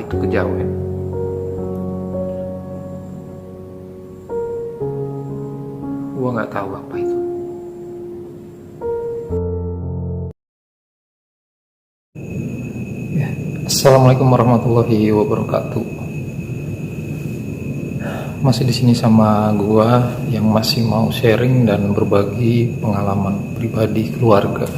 itu kejawen. Gua nggak tahu apa itu. Ya, Assalamualaikum warahmatullahi wabarakatuh. Masih di sini sama gua yang masih mau sharing dan berbagi pengalaman pribadi keluarga.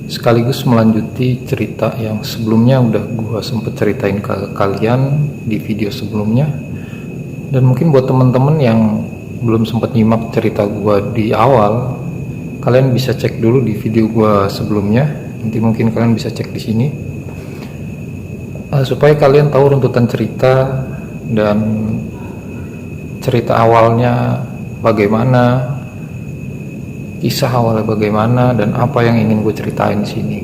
Sekaligus melanjuti cerita yang sebelumnya udah gua sempet ceritain ke kalian di video sebelumnya. Dan mungkin buat temen-temen yang belum sempat nyimak cerita gua di awal, kalian bisa cek dulu di video gua sebelumnya. Nanti mungkin kalian bisa cek di sini supaya kalian tahu runtutan cerita dan cerita awalnya bagaimana, kisah awalnya bagaimana, dan apa yang ingin gue ceritain di sini.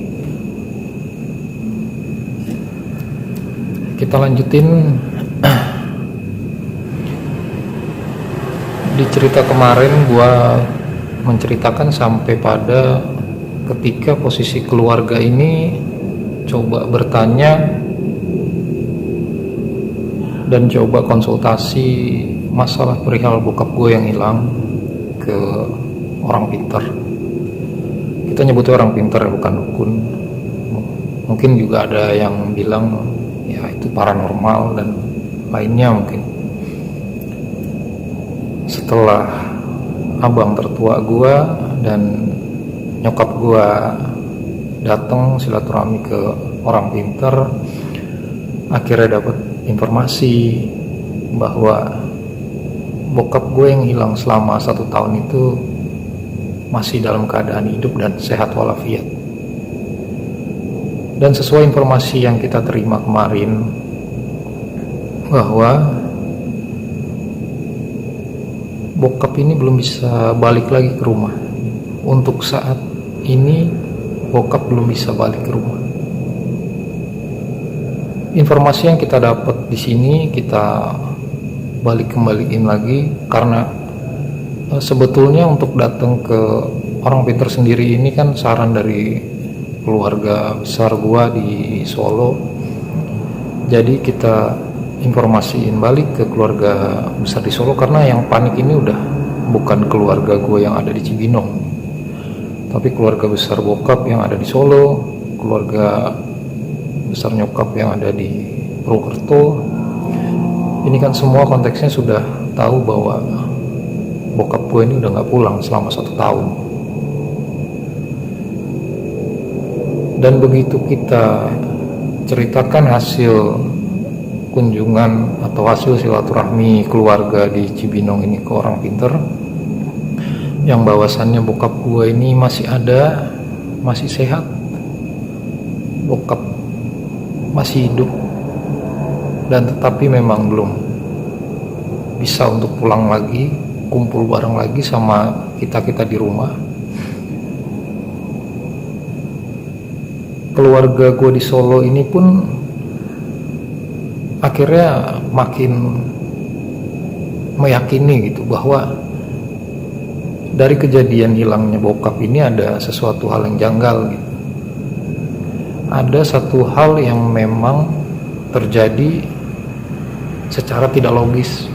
Kita lanjutin di cerita kemarin. Gue menceritakan sampai pada ketika posisi keluarga ini coba bertanya dan coba konsultasi masalah perihal bokap gue yang hilang ke orang pintar. Kita nyebutnya orang pintar, bukan dukun. Mungkin juga ada yang bilang ya itu paranormal dan lainnya mungkin. Setelah abang tertua gue dan nyokap gue datang silaturahmi ke orang pintar, akhirnya dapat informasi bahwa bokap gue yang hilang selama 1 tahun itu masih dalam keadaan hidup dan sehat walafiat. Dan sesuai informasi yang kita terima kemarin, bahwa bokap ini belum bisa balik lagi ke rumah. Untuk saat ini bokap belum bisa balik ke rumah. Informasi yang kita dapat di sini kita kembaliin lagi, karena sebetulnya untuk datang ke orang pintar sendiri ini kan saran dari keluarga besar gua di Solo. Jadi kita informasiin balik ke keluarga besar di Solo, karena yang panik ini udah bukan keluarga gua yang ada di Cibinong, tapi keluarga besar bokap yang ada di Solo, keluarga besar nyokap yang ada di Purwokerto. Ini kan semua konteksnya sudah tahu bahwa bokap gue ini udah gak pulang selama 1 tahun. Dan begitu kita ceritakan hasil kunjungan atau hasil silaturahmi keluarga di Cibinong ini ke orang pintar, yang bahwasannya bokap gue ini masih ada, masih sehat, bokap masih hidup, dan tetapi memang belum bisa untuk pulang lagi, kumpul bareng lagi sama kita di rumah. Keluarga gue di Solo ini pun akhirnya makin meyakini gitu bahwa dari kejadian hilangnya bokap ini ada sesuatu hal yang janggal gitu. Ada satu hal yang memang terjadi secara tidak logis,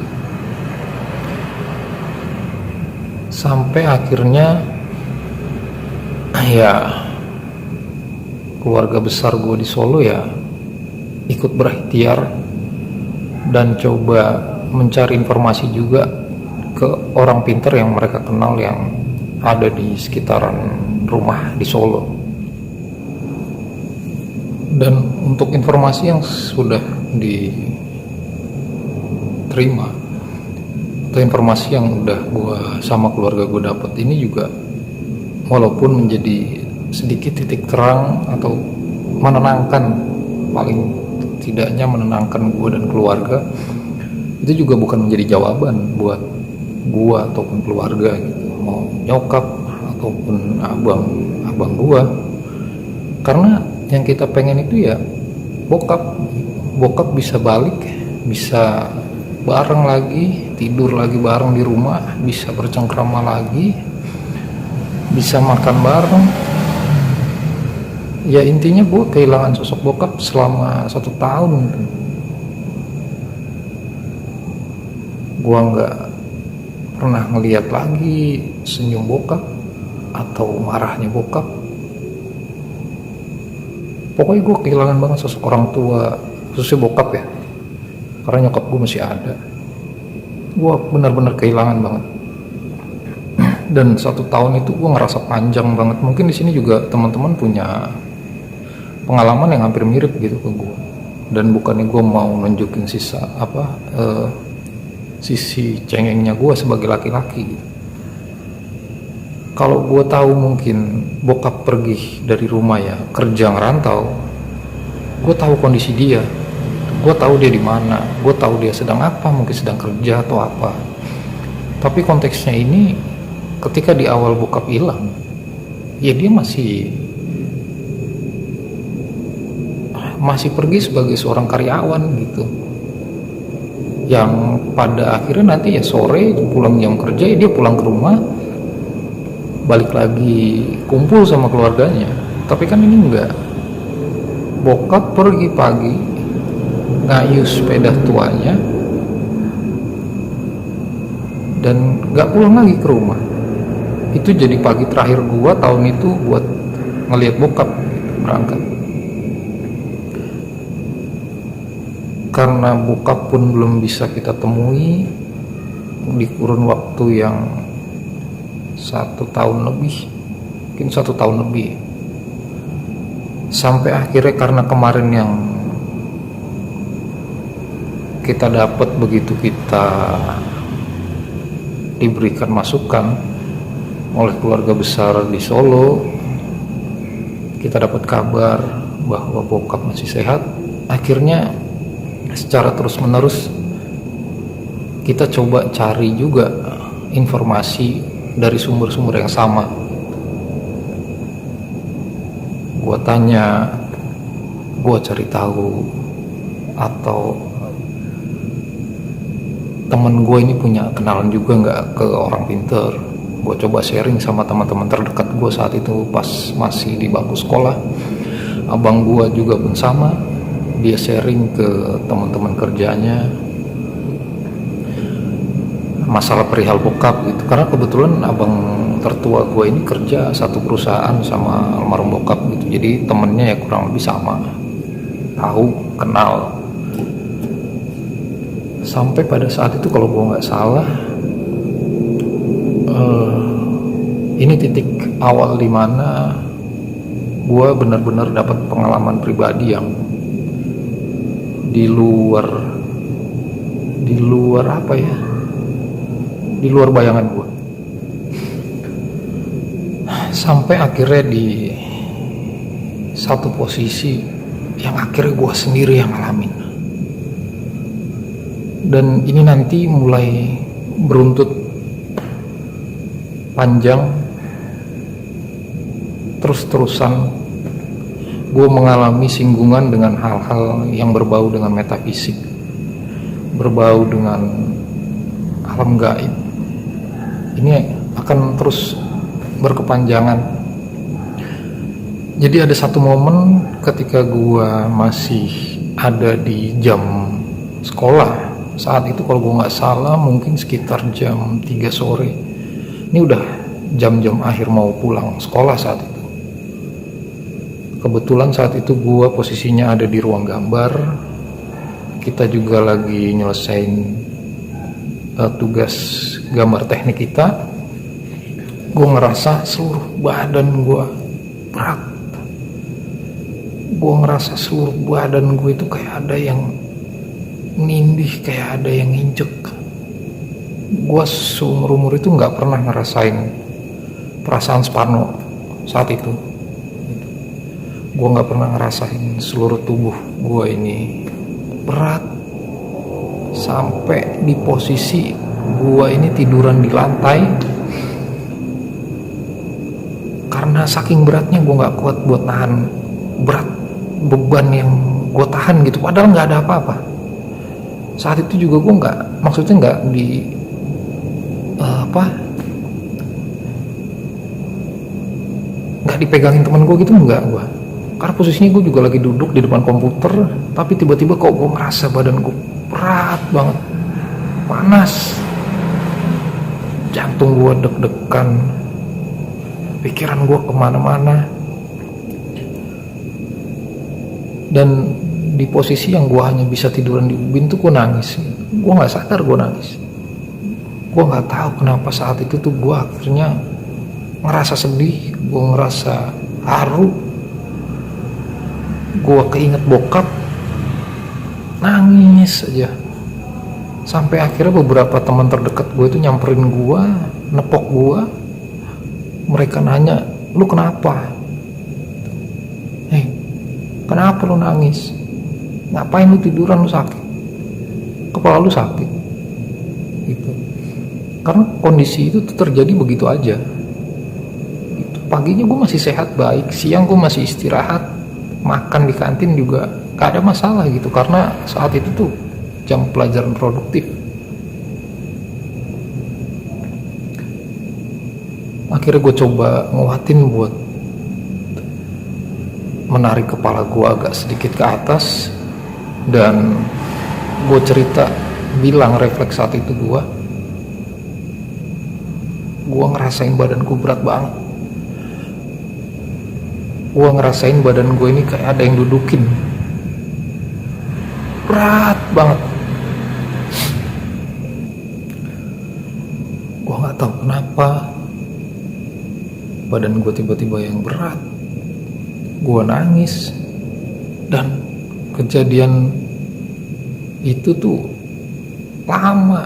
sampai akhirnya ya keluarga besar gue di Solo ya ikut berikhtiar dan coba mencari informasi juga ke orang pintar yang mereka kenal yang ada di sekitaran rumah di Solo. Dan untuk informasi yang sudah diterima atau informasi yang udah gue sama keluarga gue dapat ini juga, walaupun menjadi sedikit titik terang atau menenangkan, paling tidaknya menenangkan gue dan keluarga, itu juga bukan menjadi jawaban buat gue ataupun keluarga gitu, mau nyokap ataupun abang gue, karena yang kita pengen itu ya bokap bisa balik, bisa bareng lagi, tidur lagi bareng di rumah, bisa bercengkrama lagi, bisa makan bareng, Ya intinya gue kehilangan sosok bokap selama 1 tahun. Gue nggak pernah ngeliat lagi senyum bokap atau marahnya bokap. Pokoknya gue kehilangan banget sosok orang tua, khususnya bokap ya, karena nyokap gue masih ada. Gue benar-benar kehilangan banget. Dan 1 tahun itu gue ngerasa panjang banget. Mungkin di sini juga teman-teman punya pengalaman yang hampir mirip gitu ke gue. Dan bukannya gue mau nunjukin sisi cengengnya gue sebagai laki-laki gitu. Kalau gue tahu mungkin bokap pergi dari rumah ya, kerja ngerantau, gue tahu kondisi dia, gue tahu dia di mana, gue tahu dia sedang apa, mungkin sedang kerja atau apa. Tapi konteksnya ini, ketika di awal bokap hilang, ya dia masih pergi sebagai seorang karyawan gitu, yang pada akhirnya nanti ya sore pulang jam kerja ya dia pulang ke rumah, balik lagi kumpul sama keluarganya. Tapi kan ini enggak, bokap pergi pagi ngayuh sepeda tuanya dan gak pulang lagi ke rumah. Itu jadi pagi terakhir gua tahun itu buat ngelihat bokap berangkat. Karena bokap pun belum bisa kita temui di kurun waktu yang 1 tahun lebih, mungkin 1 tahun lebih, sampai akhirnya karena kemarin yang kita dapat begitu kita diberikan masukan oleh keluarga besar di Solo, kita dapat kabar bahwa bokap masih sehat. Akhirnya secara terus menerus kita coba cari juga informasi dari sumber-sumber yang sama. Gua tanya, gua cari tahu, atau temen gue ini punya kenalan juga nggak ke orang pinter. Gue coba sharing sama teman-teman terdekat gue saat itu pas masih di bangku sekolah. Abang gue juga pun sama, dia sharing ke teman-teman kerjanya masalah perihal bokap gitu. Karena kebetulan abang tertua gue ini kerja satu perusahaan sama almarhum bokap gitu, jadi temennya ya kurang lebih sama, tahu, kenal. Sampai pada saat itu kalau gue nggak salah, ini titik awal dimana gue benar-benar dapat pengalaman pribadi yang di luar apa ya, di luar bayangan gue. Sampai akhirnya di satu posisi yang akhirnya gue sendiri yang ngalamin. Dan ini nanti mulai beruntut panjang, terus-terusan gue mengalami singgungan dengan hal-hal yang berbau dengan metafisik, berbau dengan alam gaib. Ini akan terus berkepanjangan. Jadi ada satu momen ketika gue masih ada di jam sekolah. Saat itu kalau gue nggak salah mungkin sekitar jam 3 sore. Ini udah jam-jam akhir mau pulang sekolah saat itu. Kebetulan saat itu gue posisinya ada di ruang gambar. Kita juga lagi nyelesain tugas gambar teknik kita. Gue ngerasa seluruh badan gue berat. Gue ngerasa seluruh badan gue itu kayak ada yang nindih, kayak ada yang nginjek. Gue seumur-umur itu gak pernah ngerasain perasaan Sparno saat itu. Gue gak pernah ngerasain seluruh tubuh gue ini berat, sampai di posisi gue ini tiduran di lantai karena saking beratnya. Gue gak kuat buat nahan berat beban yang gue tahan gitu, padahal gak ada apa-apa. Saat itu juga gue maksudnya nggak nggak dipegangin temen gue gitu, nggak. Gue karena posisinya gue juga lagi duduk di depan komputer, tapi tiba-tiba kok gue merasa badan gue berat banget, panas, jantung gue deg-degan, pikiran gue kemana-mana. Dan di posisi yang gue hanya bisa tiduran di ubin tuh gue nangis. Gue gak sadar gue nangis. Gue gak tahu kenapa saat itu tuh gue akhirnya ngerasa sedih, gue ngerasa haru, gue keinget bokap, nangis aja. Sampai akhirnya beberapa teman terdekat gue itu nyamperin gue, nepok gue. Mereka nanya, lu kenapa? Kenapa lu nangis? Ngapain lu tiduran, lu sakit? Kepala lu sakit? Gitu. Karena kondisi itu tuh terjadi begitu aja. Gitu. Paginya gue masih sehat baik, siang gue masih istirahat, makan di kantin juga gak ada masalah gitu. Karena saat itu tuh jam pelajaran produktif. Akhirnya gue coba nguatin buat menarik kepala gue agak sedikit ke atas, dan gue cerita, bilang refleks saat itu gue ngerasain badan gue berat banget. Gue ngerasain badan gue ini kayak ada yang dudukin, berat banget. Gue gak tahu kenapa badan gue tiba-tiba yang berat. Gue nangis, dan kejadian itu tuh lama.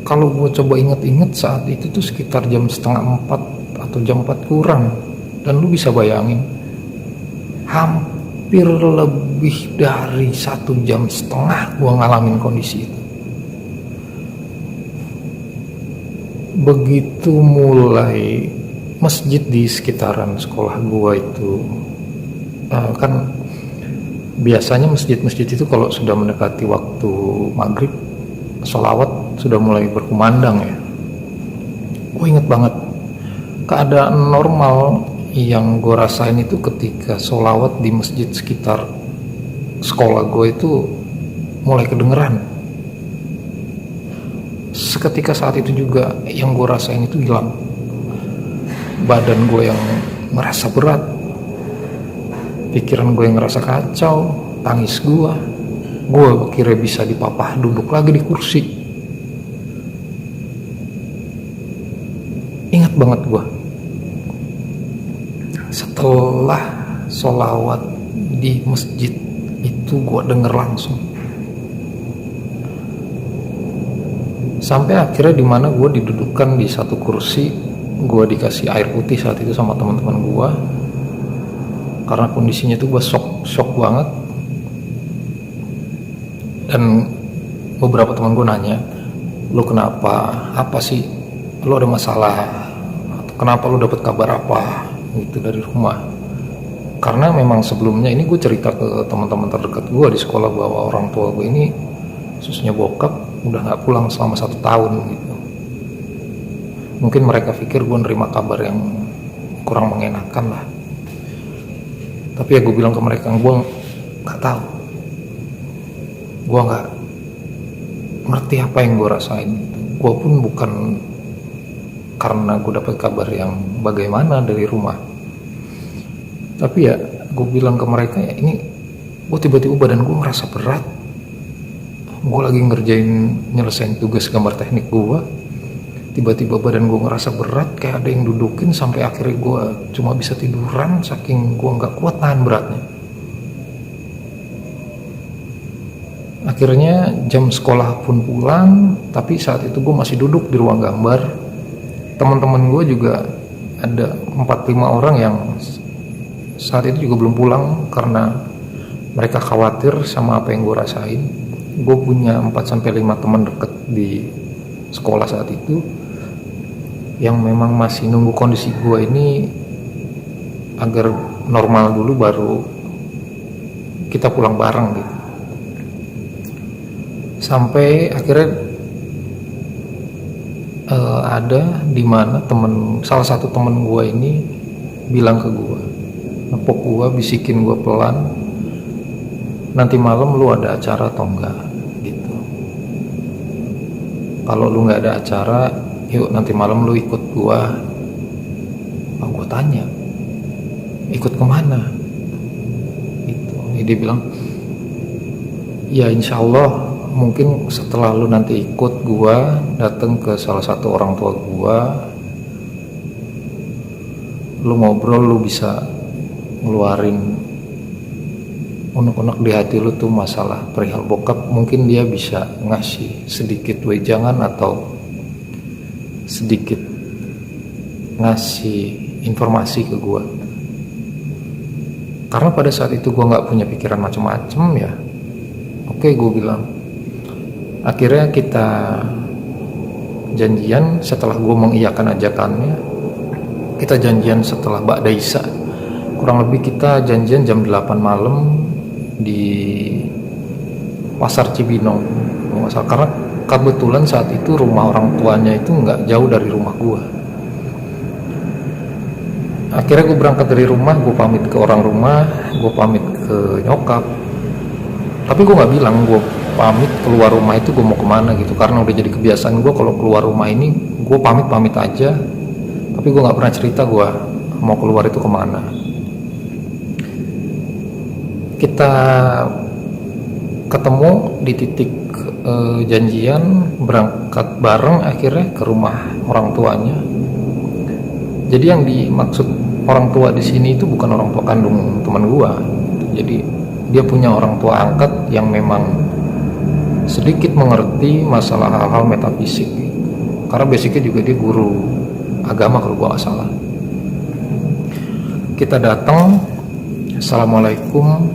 Kalau gue coba inget-inget saat itu tuh sekitar jam 3:30 atau jam 4 kurang. Dan lu bisa bayangin, hampir lebih dari 1,5 jam gue ngalamin kondisi itu. Begitu mulai masjid di sekitaran sekolah gua itu, kan biasanya masjid-masjid itu kalau sudah mendekati waktu maghrib, sholawat sudah mulai berkumandang ya. Gue inget banget keadaan normal yang gue rasain itu ketika sholawat di masjid sekitar sekolah gue itu mulai kedengeran. Seketika saat itu juga yang gue rasain itu hilang. Badan gue yang merasa berat, pikiran gue yang ngerasa kacau, tangis gue kira bisa dipapah duduk lagi di kursi. Ingat banget gue, setelah sholawat di masjid itu gue denger langsung, sampai akhirnya dimana gue didudukan di satu kursi. Gue dikasih air putih saat itu sama teman-teman gue, karena kondisinya tuh gue shock banget. Dan beberapa teman gue nanya, lu kenapa, apa sih, lu ada masalah, kenapa lu dapet kabar apa gitu dari rumah. Karena memang sebelumnya ini gue cerita ke teman-teman terdekat gue di sekolah bahwa orang tua gue ini, khususnya bokap, udah gak pulang selama 1 tahun gitu. Mungkin mereka pikir gue nerima kabar yang kurang mengenakan lah. Tapi ya gue bilang ke mereka, gue gak tahu, gue gak ngerti apa yang gue rasain. Gue pun bukan karena gue dapet kabar yang bagaimana dari rumah. Tapi ya gue bilang ke mereka, ya ini gue tiba-tiba badan gue ngerasa berat. Gue lagi nyelesain tugas gambar teknik gue, tiba-tiba badan gue ngerasa berat, kayak ada yang dudukin, sampai akhirnya gue cuma bisa tiduran saking gue nggak kuat nahan beratnya. Akhirnya jam sekolah pun pulang, tapi saat itu gue masih duduk di ruang gambar. Teman-teman gue juga ada 4-5 orang yang saat itu juga belum pulang karena mereka khawatir sama apa yang gue rasain. Gue punya 4-5 teman deket di sekolah saat itu yang memang masih nunggu kondisi gue ini agar normal dulu baru kita pulang bareng gitu. Sampai akhirnya ada di mana salah satu temen gue ini bilang ke gue, nepok gue, bisikin gue pelan, nanti malam lu ada acara atau enggak gitu. Kalau lu nggak ada acara, yuk nanti malam lu ikut gue. Nah, gue tanya, ikut kemana gitu. Dia bilang, ya insya Allah mungkin setelah lu nanti ikut gua datang ke salah satu orang tua gua, lu ngobrol, lu bisa ngeluarin unek-unek di hati lu tuh masalah perihal bokap, mungkin dia bisa ngasih sedikit wejangan atau sedikit ngasih informasi ke gua. Karena pada saat itu gua nggak punya pikiran macem-macem ya. Oke, gue bilang. Akhirnya kita janjian setelah gue mengiyakan ajakannya. Kita janjian setelah Ba'da Isya. Kurang lebih kita janjian jam 8 malam di Pasar Cibinong. Karena kebetulan saat itu rumah orang tuanya itu nggak jauh dari rumah gue. Akhirnya gue berangkat dari rumah, gue pamit ke orang rumah, gue pamit ke nyokap. Tapi gue nggak bilang gue pamit keluar rumah itu gue mau kemana gitu, karena udah jadi kebiasaan gue kalau keluar rumah ini gue pamit aja, tapi gue nggak pernah cerita gue mau keluar itu kemana. Kita ketemu di titik janjian, berangkat bareng akhirnya ke rumah orang tuanya. Jadi yang dimaksud orang tua di sini itu bukan orang tua kandung teman gue, jadi dia punya orang tua angkat yang memang sedikit mengerti masalah hal-hal metafisik, karena basicnya juga dia guru agama kalau gua nggak salah. Kita datang, assalamualaikum,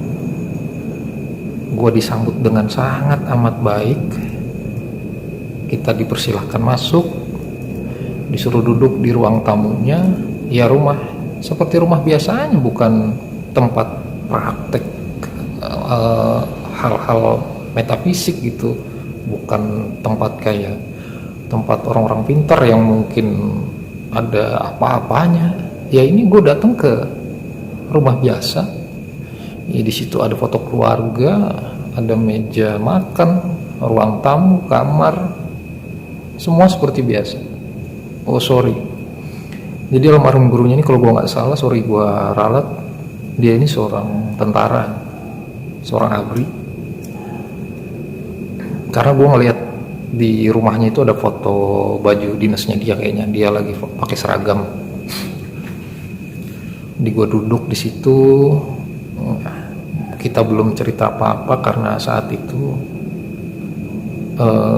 gua disambut dengan sangat amat baik. Kita dipersilahkan masuk, disuruh duduk di ruang tamunya. Ya rumah seperti rumah biasanya, bukan tempat praktek hal-hal metafisik gitu, bukan tempat kayak tempat orang-orang pintar yang mungkin ada apa-apanya. Ya ini gue datang ke rumah biasa, ya di situ ada foto keluarga, ada meja makan, ruang tamu, kamar, semua seperti biasa. Oh sorry, jadi almarhum gurunya ini kalau gue nggak salah, sorry gue ralat, dia ini seorang tentara, seorang ABRI. Karena gue ngeliat di rumahnya itu ada foto baju dinasnya dia, kayaknya dia lagi pakai seragam. Di gue duduk di situ, kita belum cerita apa-apa karena saat itu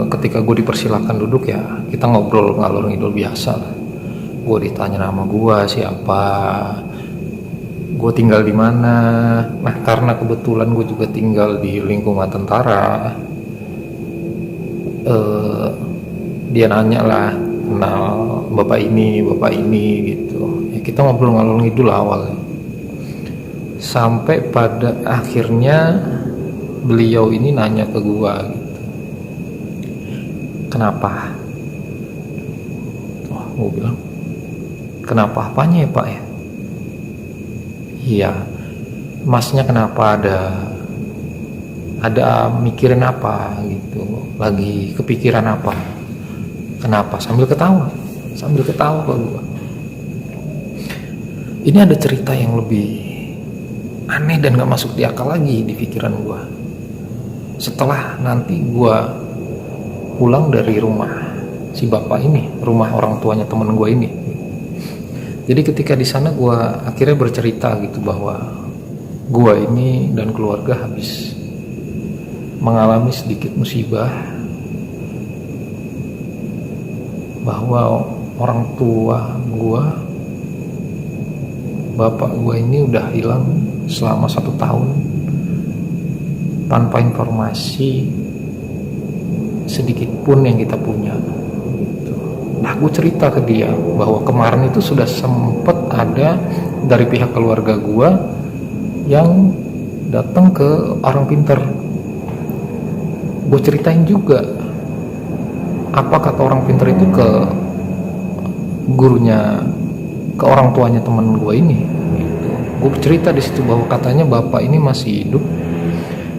ketika gue dipersilahkan duduk ya kita ngobrol ngalor ngidul biasa. Gue ditanya nama gue siapa, gue tinggal di mana. Nah karena kebetulan gue juga tinggal di lingkungan tentara, dia nanya lah, kenal bapak ini gitu ya, kita ngobrol ngalor ngidul awalnya sampai pada akhirnya beliau ini nanya ke gue gitu, kenapa? Gue bilang, kenapa apanya ya pak ya? Iya, masnya kenapa, ada mikirin apa gitu, lagi kepikiran apa, kenapa? Sambil ketawa ke gua. Ini ada cerita yang lebih aneh dan gak masuk di akal lagi di pikiran gua. Setelah nanti gua pulang dari rumah si bapak ini, rumah orang tuanya temen gua ini. Jadi ketika di sana gua akhirnya bercerita gitu bahwa gua ini dan keluarga habis mengalami sedikit musibah, bahwa orang tua gua, bapak gua ini udah hilang selama 1 tahun tanpa informasi sedikit pun yang kita punya gitu. Nah gue cerita ke dia bahwa kemarin itu sudah sempet ada dari pihak keluarga gua yang datang ke orang pintar. Gue ceritain juga apa kata orang pintar itu ke gurunya, ke orang tuanya teman gue ini gitu. Gue cerita di situ bahwa katanya bapak ini masih hidup,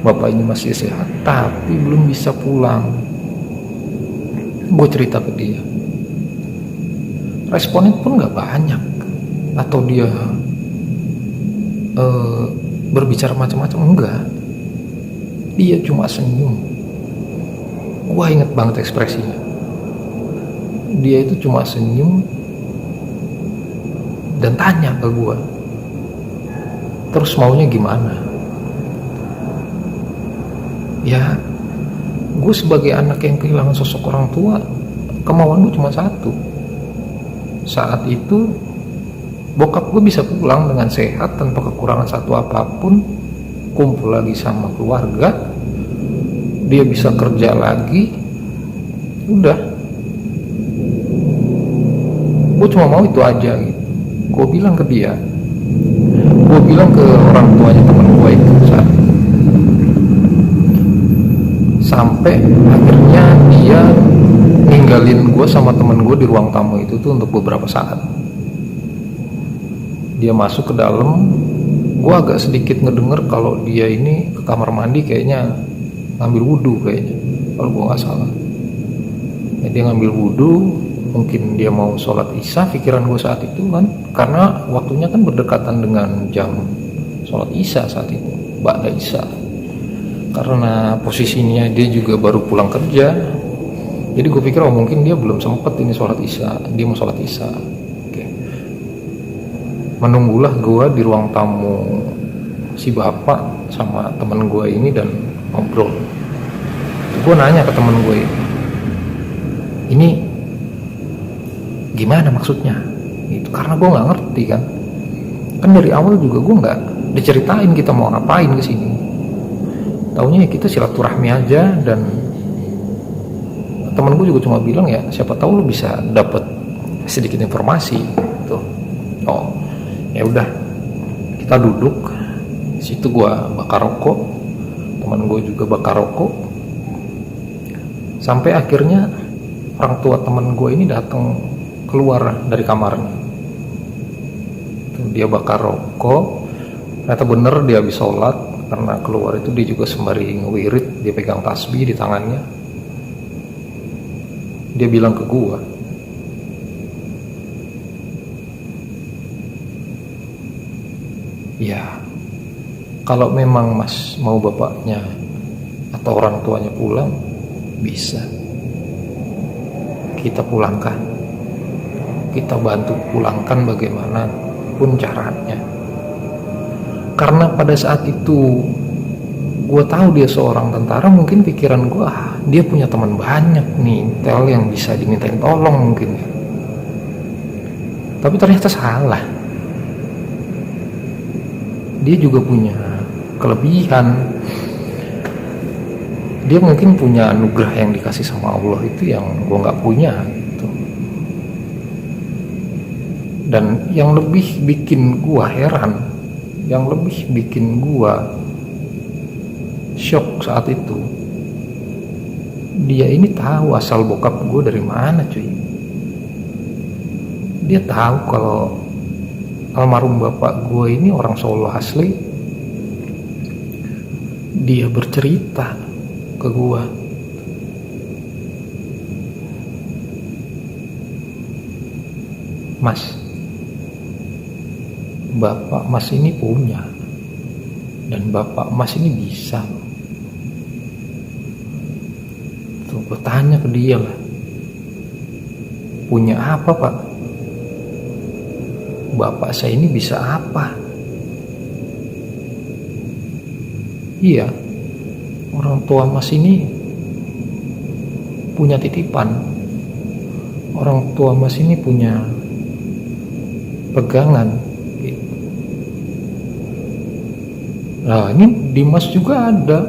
bapak ini masih sehat, tapi belum bisa pulang. Gue cerita ke dia, responnya pun nggak banyak, atau dia berbicara macam-macam, enggak. Dia cuma senyum. Gue inget banget ekspresinya. Dia itu cuma senyum dan tanya ke gue, terus maunya gimana? Ya, gue sebagai anak yang kehilangan sosok orang tua, kemauan gue cuma satu. Saat itu bokap gue bisa pulang dengan sehat tanpa kekurangan satu apapun, kumpul lagi sama keluarga, dia bisa kerja lagi. Udah, gue cuma mau itu aja gitu. Gue bilang ke dia, gue bilang ke orang tuanya teman gue itu saat itu. Sampai akhirnya dia ninggalin gue sama temen gue di ruang tamu itu tuh untuk beberapa saat. Dia masuk ke dalam, gue agak sedikit ngedenger kalau dia ini ke kamar mandi kayaknya ngambil wudhu kayaknya, kalau gue nggak salah. Ya, dia ngambil wudhu, mungkin dia mau sholat isya, pikiran gue saat itu kan, karena waktunya kan berdekatan dengan jam sholat isya saat itu, ba'da isya. Karena posisinya dia juga baru pulang kerja, jadi gue pikir mungkin dia belum sempet ini sholat isya, dia mau sholat isya. Menunggulah gue di ruang tamu si bapak sama temen gue ini dan ngobrol. Gue nanya ke temen gue ini gimana maksudnya gitu, karena gue nggak ngerti kan dari awal juga gue nggak diceritain kita mau ngapain ke sini. Taunya kita silaturahmi aja, dan temen gue juga cuma bilang ya siapa tahu lu bisa dapet sedikit informasi gitu. Oh ya udah, kita duduk situ, gua bakar rokok, teman gue juga bakar rokok, sampai akhirnya orang tua teman gue ini datang keluar dari kamarnya. Dia bakar rokok, ternyata bener dia habis sholat, karena keluar itu dia juga sembari ngewirid, dia pegang tasbih di tangannya. Dia bilang ke gua, ya kalau memang mas mau bapaknya atau orang tuanya pulang, bisa kita pulangkan, kita bantu pulangkan bagaimanapun caranya. Karena pada saat itu gue tahu dia seorang tentara, mungkin pikiran gue dia punya teman banyak nih intel yang bisa dimintain tolong mungkin ya. Tapi ternyata salah. Dia juga punya kelebihan, dia mungkin punya anugerah yang dikasih sama Allah itu yang gue nggak punya gitu. Dan yang lebih bikin gue heran, yang lebih bikin gue shock saat itu, dia ini tahu asal bokap gue dari mana cuy. Dia tahu kalau almarhum bapak gue ini orang Solo asli. Dia bercerita ke gue, mas, bapak mas ini punya, dan bapak mas ini bisa. Tuh gue tanya ke dia lah, punya apa pak? Bapak saya ini bisa apa? Iya, orang tua mas ini punya titipan, orang tua mas ini punya pegangan gitu. Nah ini Dimas juga ada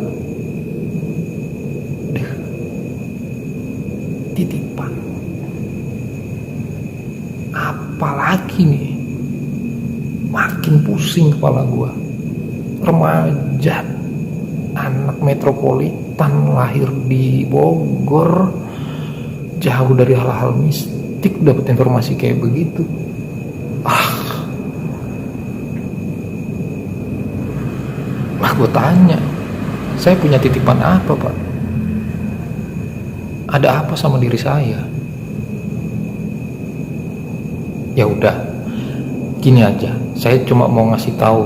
titipan, apalagi nih, makin pusing kepala gua. Remaja, anak metropolitan, lahir di Bogor, jauh dari hal-hal mistik, dapat informasi kayak begitu. Gue tanya, saya punya titipan apa Pak? Ada apa sama diri saya? Ya udah, gini aja, saya cuma mau ngasih tahu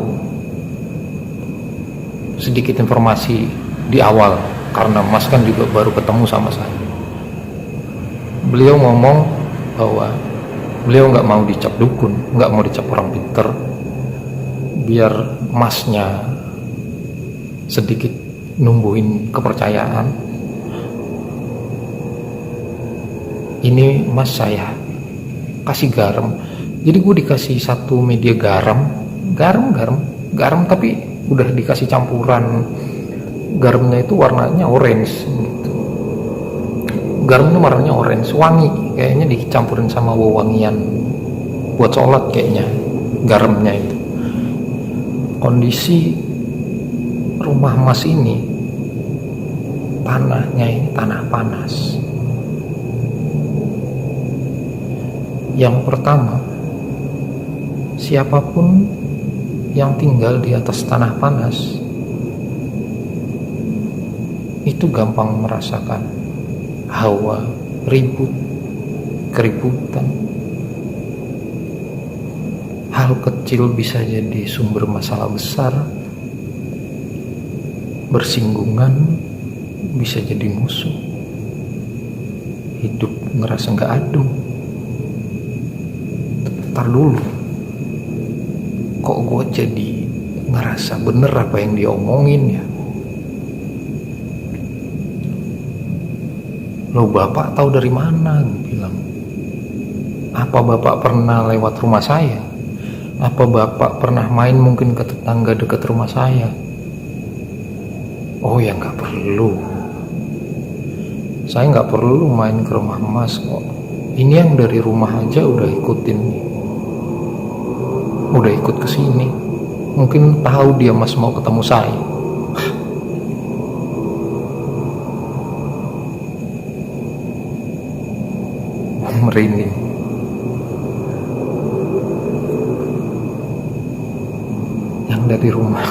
sedikit informasi di awal, karena Mas kan juga baru ketemu sama saya. Beliau ngomong bahwa beliau nggak mau dicap dukun, nggak mau dicap orang pinter, biar Masnya sedikit numbuhin kepercayaan. Ini Mas saya kasih garam, jadi gue dikasih satu media garam tapi udah dikasih campuran garamnya itu warnanya orange gitu. Garamnya warnanya orange, wangi, kayaknya dicampurin sama wewangian buat sholat kayaknya garamnya itu. Kondisi rumah Mas ini, tanahnya ini tanah panas. Yang pertama, siapapun yang tinggal di atas tanah panas itu gampang merasakan hawa ribut, keributan. Hal kecil bisa jadi sumber masalah besar, bersinggungan bisa jadi musuh, hidup ngerasa gak adem. Ntar dulu, kok gue jadi ngerasa bener apa yang diomongin ya? Lo bapak tahu dari mana? Gue bilang, apa bapak pernah lewat rumah saya? Apa bapak pernah main mungkin ke tetangga dekat rumah saya? Oh ya nggak perlu, saya nggak perlu main ke rumah Mas kok. Ini yang dari rumah aja udah ikutin nih, udah ikut ke sini. Mungkin tahu dia Mas mau ketemu saya. Merinding. Yang dari rumah.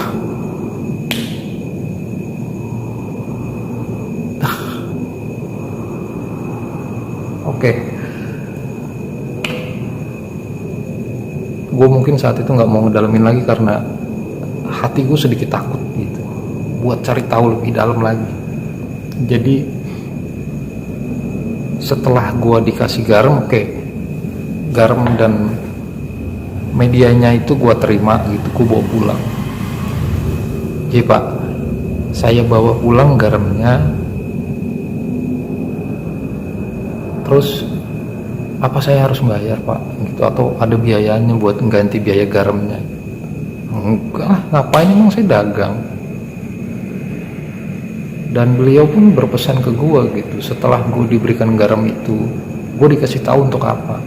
Oke. Gue mungkin saat itu nggak mau ngedalamin lagi karena hati gue sedikit takut gitu buat cari tahu lebih dalam lagi. Jadi setelah gue dikasih garam, oke, garam dan medianya itu gue terima gitu, gue bawa pulang. Jadi Pak, saya bawa pulang garamnya. Terus apa saya harus bayar Pak gitu, atau ada biayanya buat mengganti biaya garamnya? Enggak, ngapain, emang saya dagang. Dan beliau pun berpesan ke gue gitu, setelah gue diberikan garam itu, gue dikasih tahu untuk apa.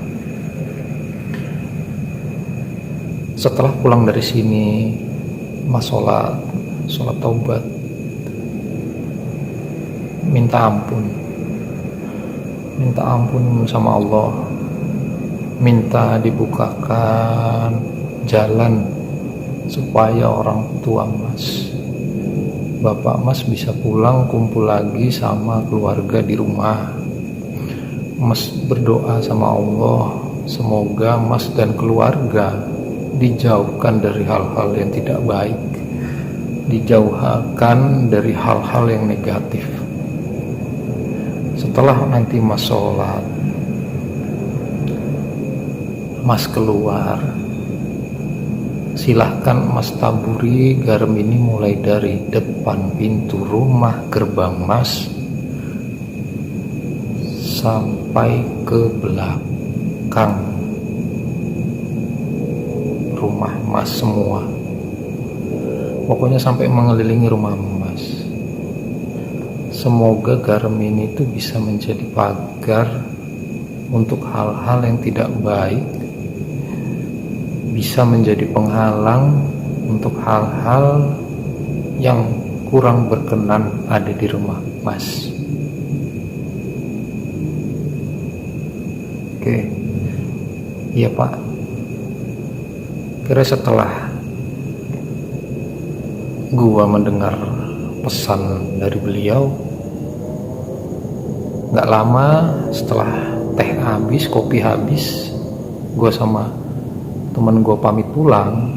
Setelah pulang dari sini, Mas sholat taubat, minta ampun sama Allah, minta dibukakan jalan supaya orang tua Mas, bapak Mas bisa pulang kumpul lagi sama keluarga di rumah. Mas berdoa sama Allah, semoga Mas dan keluarga dijauhkan dari hal-hal yang tidak baik, dijauhkan dari hal-hal yang negatif. Setelah nanti Mas sholat, Mas keluar, silahkan Mas taburi garam ini mulai dari depan pintu rumah gerbang Mas sampai ke belakang rumah Mas semua. Pokoknya sampai mengelilingi rumah Mas. Semoga garam ini tuh bisa menjadi pagar untuk hal-hal yang tidak baik, bisa menjadi penghalang untuk hal-hal yang kurang berkenan ada di rumah Mas. Oke, iya Pak. Kira setelah gua mendengar pesan dari beliau. Gak lama setelah teh habis, kopi habis, gua sama temen gua pamit pulang.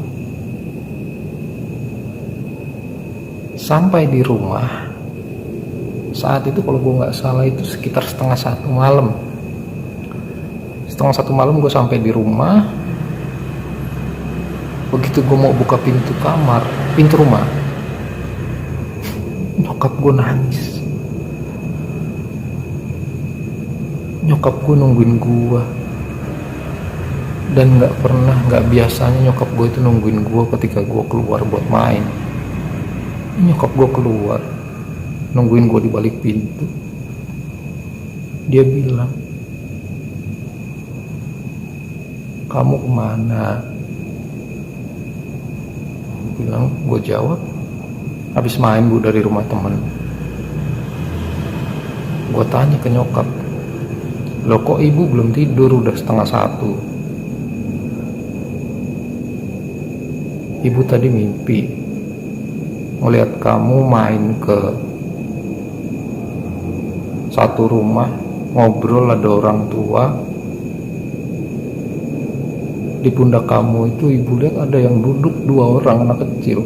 Sampai di rumah saat itu kalau gue nggak salah itu sekitar 1:30 malam. 1:30 malam gue sampai di rumah. Begitu gue mau buka pintu rumah, nyokap gue nangis. Nyokap gue nungguin gue, dan nggak biasanya nyokap gue itu nungguin gue ketika gue keluar buat main. Nyokap gue keluar nungguin gue di balik pintu. Dia bilang, "Kamu kemana?" Gue jawab, "Habis main Bu dari rumah temen." Gue tanya ke nyokap, "Loh kok ibu belum tidur, udah 1:30?" "Ibu tadi mimpi ngeliat kamu main ke satu rumah, ngobrol, ada orang tua. Di pundak kamu itu ibu lihat ada yang duduk 2 orang anak kecil."